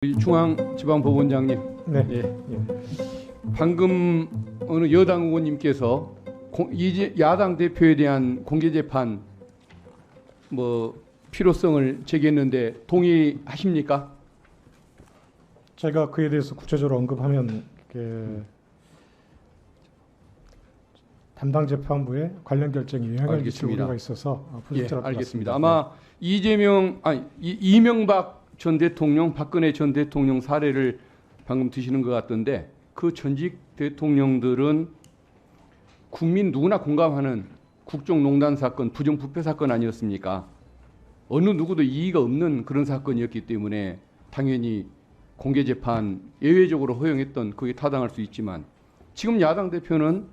중앙지방법원장님, 네. 방금 어느 여당 의원님께서 이제 야당 대표에 대한 공개 재판 필요성을 제기했는데 동의하십니까? 제가 그에 대해서 구체적으로 언급하면 담당 재판부의 관련 결정이 영향을 미칠 우려가 있어서 분석자로 알겠습니다. 아마 이명박 전 대통령, 박근혜 전 대통령 사례를 방금 드시는 것 같던데, 그 전직 대통령들은 국민 누구나 공감하는 국정농단 사건, 부정부패 사건 아니었습니까? 어느 누구도 이의가 없는 그런 사건이었기 때문에 당연히 공개 재판 예외적으로 허용했던, 그게 타당할 수 있지만, 지금 야당 대표는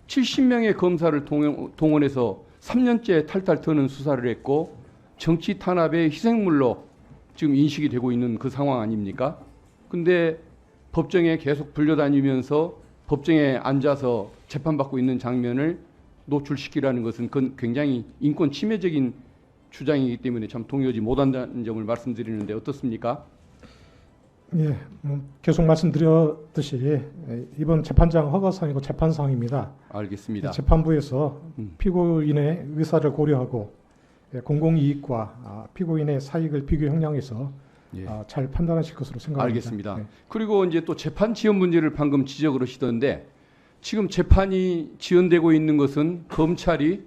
70명의 검사를 동원해서 3년째 탈탈 터는 수사를 했고 정치 탄압의 희생물로 지금 인식이 되고 있는 그 상황 아닙니까? 근데 법정에 계속 불려다니면서 법정에 앉아서 재판받고 있는 장면을 노출시키라는 것은 그건 굉장히 인권 침해적인 주장이기 때문에 참 동의하지 못한다는 점을 말씀드리는데 어떻습니까? 예, 계속 말씀드렸듯이 이번 재판장 허가사항이고 재판사항입니다. 알겠습니다. 재판부에서 피고인의 의사를 고려하고 공공이익과 피고인의 사익을 비교 형량해서 잘 판단하실 것으로 생각합니다. 알겠습니다. 그리고 이제 또 재판 지연 문제를 방금 지적을 하시던데, 지금 재판이 지연되고 있는 것은 검찰이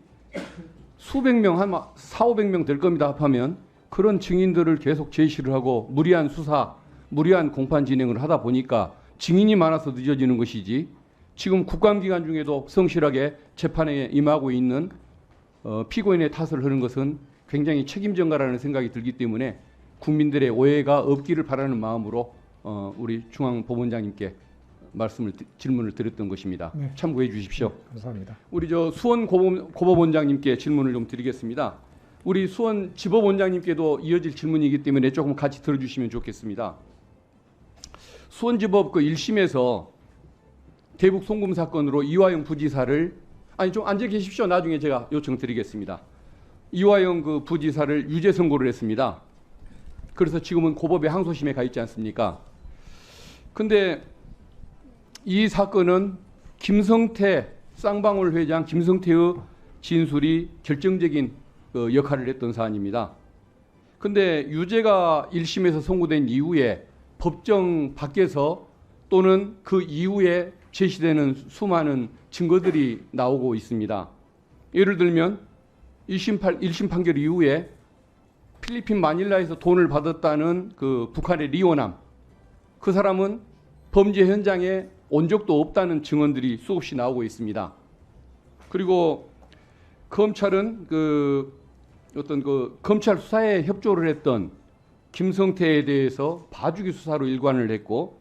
수백 명, 한 400~500명 될 겁니다. 합하면 그런 증인들을 계속 제시를 하고 무리한 수사, 무리한 공판 진행을 하다 보니까 증인이 많아서 늦어지는 것이지, 지금 국감기간 중에도 성실하게 재판에 임하고 있는 피고인의 탓을 하는 것은 굉장히 책임전가라는 생각이 들기 때문에 국민들의 오해가 없기를 바라는 마음으로 우리 중앙법원장님께 질문을 드렸던 것입니다. 네. 참고해 주십시오. 감사합니다. 우리 수원 고법원장님께 질문을 좀 드리겠습니다. 우리 수원 지법원장님께도 이어질 질문이기 때문에 조금 같이 들어주시면 좋겠습니다. 수원지법 1심에서 대북 송금 사건으로 이화영 부지사를, 좀 앉아 계십시오. 나중에 제가 요청드리겠습니다. 이화영 부지사를 유죄 선고를 했습니다. 그래서 지금은 고법의 항소심에 가 있지 않습니까? 근데 이 사건은 김성태 쌍방울 회장 김성태의 진술이 결정적인 역할을 했던 사안입니다. 근데 유죄가 1심에서 선고된 이후에 법정 밖에서 또는 그 이후에 제시되는 수많은 증거들이 나오고 있습니다. 예를 들면 1심 판결 이후에 필리핀 마닐라에서 돈을 받았다는 그 북한의 리오남, 그 사람은 범죄 현장에 온 적도 없다는 증언들이 수없이 나오고 있습니다. 그리고 검찰은 검찰 수사에 협조를 했던 김성태에 대해서 봐주기 수사로 일관을 했고,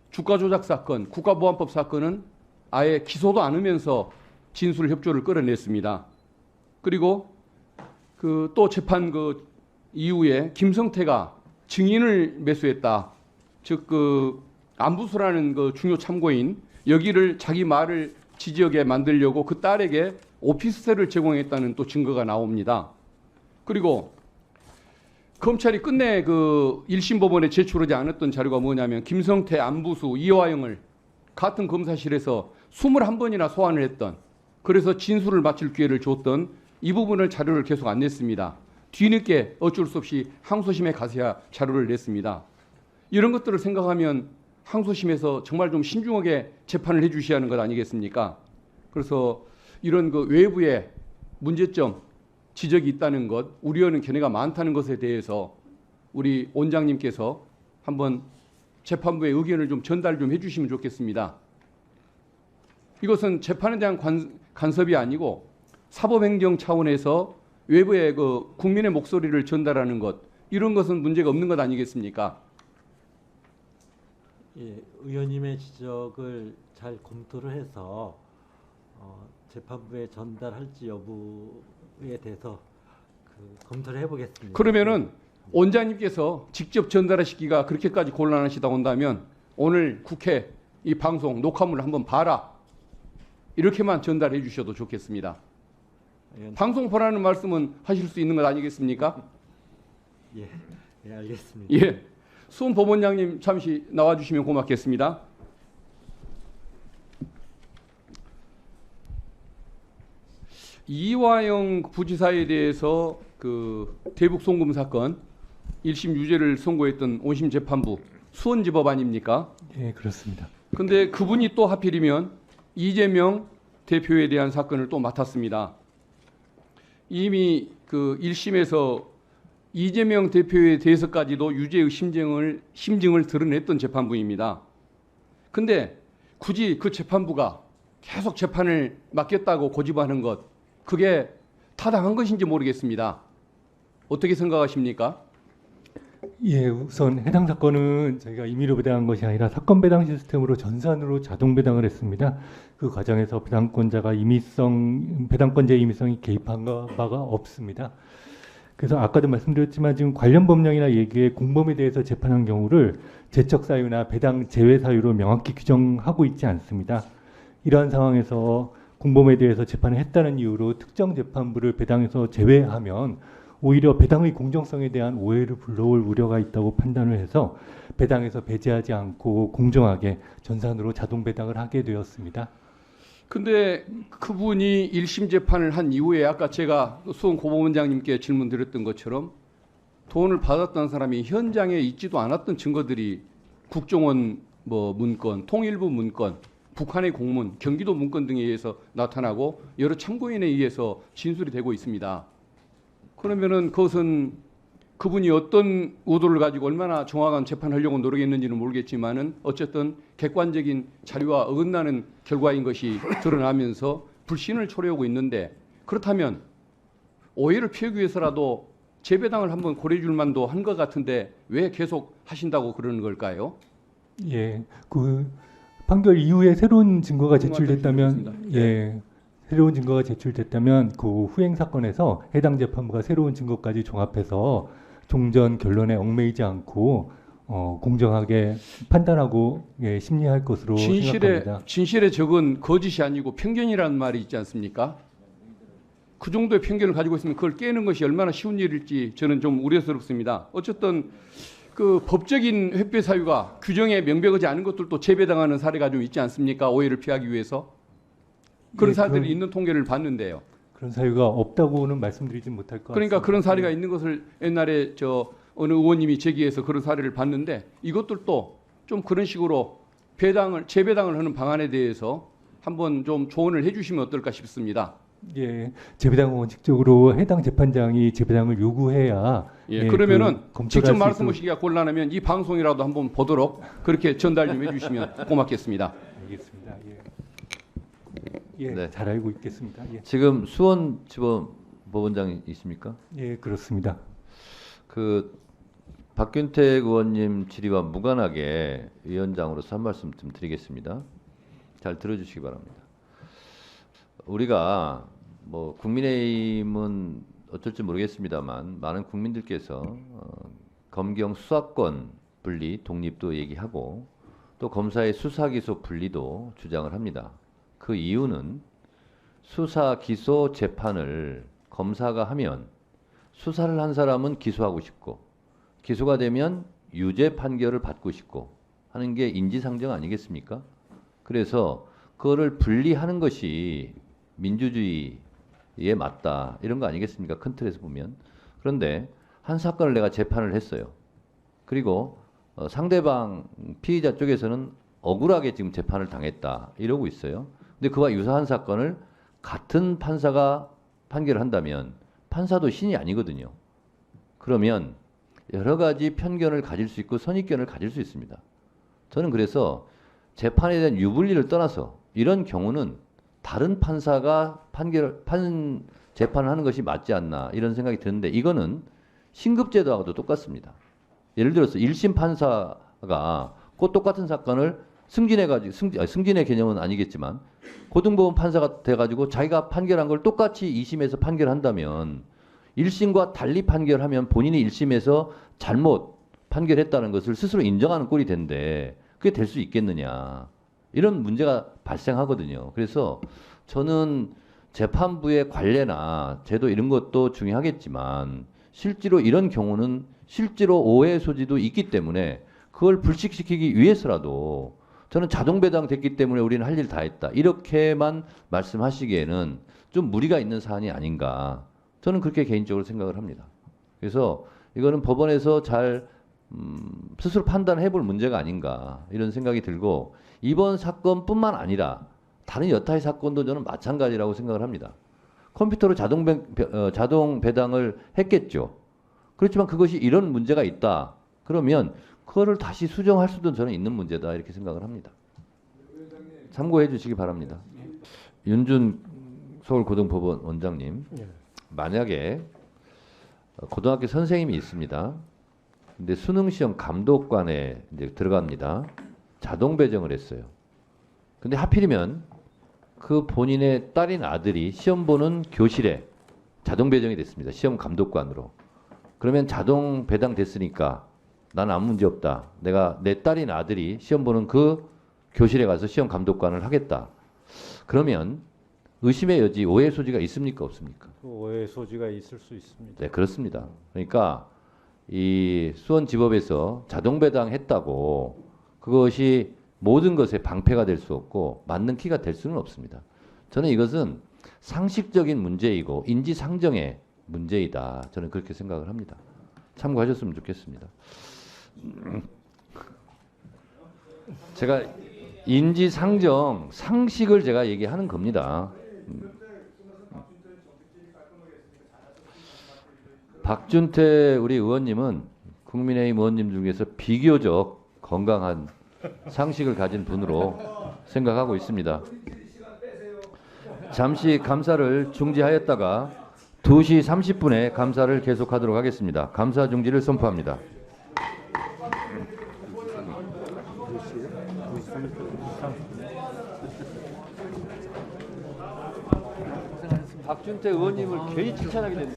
주가 조작 사건, 국가보안법 사건은 아예 기소도 않으면서 진술 협조를 끌어냈습니다. 그리고 또 재판 이후에 김성태가 증인을 매수했다. 즉 안부수라는 중요 참고인, 여기를 자기 말을 지지하게 만들려고 그 딸에게 오피스텔을 제공했다는 또 증거가 나옵니다. 그리고 검찰이 끝내 1심 법원에 제출하지 않았던 자료가 뭐냐면, 김성태, 안부수, 이화영을 같은 검사실에서 21번이나 소환을 했던, 그래서 진술을 마칠 기회를 줬던 이 부분을 자료를 계속 안 냈습니다. 뒤늦게 어쩔 수 없이 항소심에 가서야 자료를 냈습니다. 이런 것들을 생각하면 항소심에서 정말 좀 신중하게 재판을 해 주셔야 하는 것 아니겠습니까? 그래서 이런 외부의 문제점, 지적이 있다는 것, 우려하는 견해가 많다는 것에 대해서 우리 원장님께서 한번 재판부의 의견을 좀 전달 좀 해주시면 좋겠습니다. 이것은 재판에 대한 간섭이 아니고 사법행정 차원에서 외부의 국민의 목소리를 전달하는 것, 이런 것은 문제가 없는 것 아니겠습니까? 예, 의원님의 지적을 잘 검토를 해서 재판부에 전달할지 여부에 대해서 검토를 해보겠습니다. 그러면은 원장님께서 직접 전달하시기가 그렇게까지 곤란하시다 온다면 오늘 국회 이 방송 녹화물을 한번 봐라, 이렇게만 전달해 주셔도 좋겠습니다. 방송 보라는 말씀은 하실 수 있는 것 아니겠습니까? 예, 알겠습니다. 예. 수원 법원장님 잠시 나와주시면 고맙겠습니다. 이화영 부지사에 대해서 그 대북 송금 사건 1심 유죄를 선고했던 원심 재판부 수원지법 아닙니까? 예, 그렇습니다. 근데 그분이 또 하필이면 이재명 대표에 대한 사건을 또 맡았습니다. 이미 그 1심에서 이재명 대표에 대해서까지도 유죄의 심증을 드러냈던 재판부입니다. 근데 굳이 그 재판부가 계속 재판을 맡겼다고 고집하는 것, 그게 타당한 것인지 모르겠습니다. 어떻게 생각하십니까? 예, 우선 해당 사건은 저희가 임의로 배당한 것이 아니라 사건 배당 시스템으로 전산으로 자동 배당을 했습니다. 그 과정에서 배당권자의 임의성이 개입한 바가 없습니다. 그래서 아까도 말씀드렸지만 지금 관련 법령이나 예규에 공범에 대해서 재판한 경우를 제적 사유나 배당 제외 사유로 명확히 규정하고 있지 않습니다. 이러한 상황에서 공범에 대해서 재판을 했다는 이유로 특정 재판부를 배당에서 제외하면 오히려 배당의 공정성에 대한 오해를 불러올 우려가 있다고 판단을 해서 배당에서 배제하지 않고 공정하게 전산으로 자동 배당을 하게 되었습니다. 근데 그분이 1심 재판을 한 이후에 아까 제가 수원 고법원장님께 질문 드렸던 것처럼 돈을 받았던 사람이 현장에 있지도 않았던 증거들이 국정원 문건, 통일부 문건, 북한의 공문, 경기도 문건 등에 의해서 나타나고 여러 참고인에 의해서 진술이 되고 있습니다. 그러면은 그것은 그분이 어떤 의도를 가지고 얼마나 정확한 재판하려고 노력했는지는 모르겠지만은 어쨌든 객관적인 자료와 어긋나는 결과인 것이 드러나면서 불신을 초래하고 있는데, 그렇다면 오해를 피하기 위해서라도 재배당을 한번 고려해 줄 만도 한 것 같은데 왜 계속 하신다고 그러는 걸까요? 예, 그 판결 이후에 새로운 증거가 제출됐다면, 예, 새로운 증거가 제출됐다면 그 후행 사건에서 해당 재판부가 새로운 증거까지 종합해서 종전 결론에 얽매이지 않고 공정하게 판단하고 심리할 것으로 생각합니다. 진실에 적은 거짓이 아니고 편견이라는 말이 있지 않습니까? 그 정도의 편견을 가지고 있으면 그걸 깨는 것이 얼마나 쉬운 일일지 저는 좀 우려스럽습니다. 어쨌든 그 법적인 회피 사유가 규정에 명백하지 않은 것들도 재배당하는 사례가 좀 있지 않습니까? 오해를 피하기 위해서. 그런 사례들이 있는 통계를 봤는데요. 그런 사유가 없다고는 말씀드리지 못할 것 같습니다. 그러니까 그런 사례가 있는 것을 옛날에 어느 의원님이 제기해서 그런 사례를 봤는데, 이것들도 좀 그런 식으로 재배당을 하는 방안에 대해서 한번 좀 조언을 해주시면 어떨까 싶습니다. 예, 재배당은 원칙적으로 해당 재판장이 재배당을 요구해야. 예, 그러면은 직접 검토할 수 말씀하시기가 곤란하면 이 방송이라도 한번 보도록 그렇게 전달 좀 해주시면 고맙겠습니다. 알겠습니다. 예, 네. 잘 알고 있겠습니다. 예, 지금 수원지법 법원장이십니까? 예, 그렇습니다. 그 박균택 의원님 질의와 무관하게 위원장으로서 한 말씀 좀 드리겠습니다. 잘 들어주시기 바랍니다. 우리가 국민의힘은 어쩔지 모르겠습니다만 많은 국민들께서 검경 수사권 분리, 독립도 얘기하고 또 검사의 수사 기소 분리도 주장을 합니다. 그 이유는 수사, 기소, 재판을 검사가 하면 수사를 한 사람은 기소하고 싶고 기소가 되면 유죄 판결을 받고 싶고 하는 게 인지상정 아니겠습니까? 그래서 그거를 분리하는 것이 민주주의에 맞다 이런 거 아니겠습니까? 큰 틀에서 보면. 그런데 한 사건을 내가 재판을 했어요. 그리고 상대방 피의자 쪽에서는 억울하게 지금 재판을 당했다 이러고 있어요. 근데 그와 유사한 사건을 같은 판사가 판결을 한다면 판사도 신이 아니거든요. 그러면 여러 가지 편견을 가질 수 있고 선입견을 가질 수 있습니다. 저는 그래서 재판에 대한 유불리를 떠나서 이런 경우는 다른 판사가 재판을 하는 것이 맞지 않나 이런 생각이 드는데, 이거는 신급제도하고도 똑같습니다. 예를 들어서 1심 판사가 그 똑같은 사건을 승진의 개념은 아니겠지만 고등법원 판사가 돼가지고 자기가 판결한 걸 똑같이 2심에서 판결한다면 1심과 달리 판결하면 본인이 1심에서 잘못 판결했다는 것을 스스로 인정하는 꼴이 된데 그게 될 수 있겠느냐 이런 문제가 발생하거든요. 그래서 저는 재판부의 관례나 제도 이런 것도 중요하겠지만 실제로 이런 경우는 실제로 오해 소지도 있기 때문에 그걸 불식시키기 위해서라도 저는 자동 배당 됐기 때문에 우리는 할 일 다 했다. 이렇게만 말씀하시기에는 좀 무리가 있는 사안이 아닌가. 저는 그렇게 개인적으로 생각을 합니다. 그래서 이거는 법원에서 잘 스스로 판단해 볼 문제가 아닌가 이런 생각이 들고 이번 사건뿐만 아니라 다른 여타의 사건도 저는 마찬가지라고 생각을 합니다. 컴퓨터로 자동 배당을 했겠죠. 그렇지만 그것이 이런 문제가 있다. 그러면 그거를 다시 수정할 수도 저는 있는 문제다 이렇게 생각을 합니다. 참고해 주시기 바랍니다. 윤준 서울고등법원 원장님, 만약에 고등학교 선생님이 있습니다. 근데 수능시험 감독관에 이제 들어갑니다. 자동 배정을 했어요. 근데 하필이면 그 본인의 딸인 아들이 시험 보는 교실에 자동 배정이 됐습니다. 시험 감독관으로. 그러면 자동 배당 됐으니까 나는 아무 문제 없다. 내가 내 딸인 아들이 시험 보는 그 교실에 가서 시험 감독관을 하겠다. 그러면 의심의 여지, 오해 소지가 있습니까? 없습니까? 그 오해 소지가 있을 수 있습니다. 네, 그렇습니다. 그러니까 이 수원지법에서 자동 배당했다고 그것이 모든 것에 방패가 될 수 없고 맞는 키가 될 수는 없습니다. 저는 이것은 상식적인 문제이고 인지상정의 문제이다. 저는 그렇게 생각을 합니다. 참고하셨으면 좋겠습니다. 제가 인지상정, 상식을 제가 얘기하는 겁니다. 박준태 우리 의원님은 국민의힘 의원님 중에서 비교적 건강한 상식을 가진 분으로 생각하고 있습니다. 잠시 감사를 중지하였다가 2시 30분에 감사를 계속하도록 하겠습니다. 감사 중지를 선포합니다. 박준태 의원님을 괜히 칭찬하게 됐네요.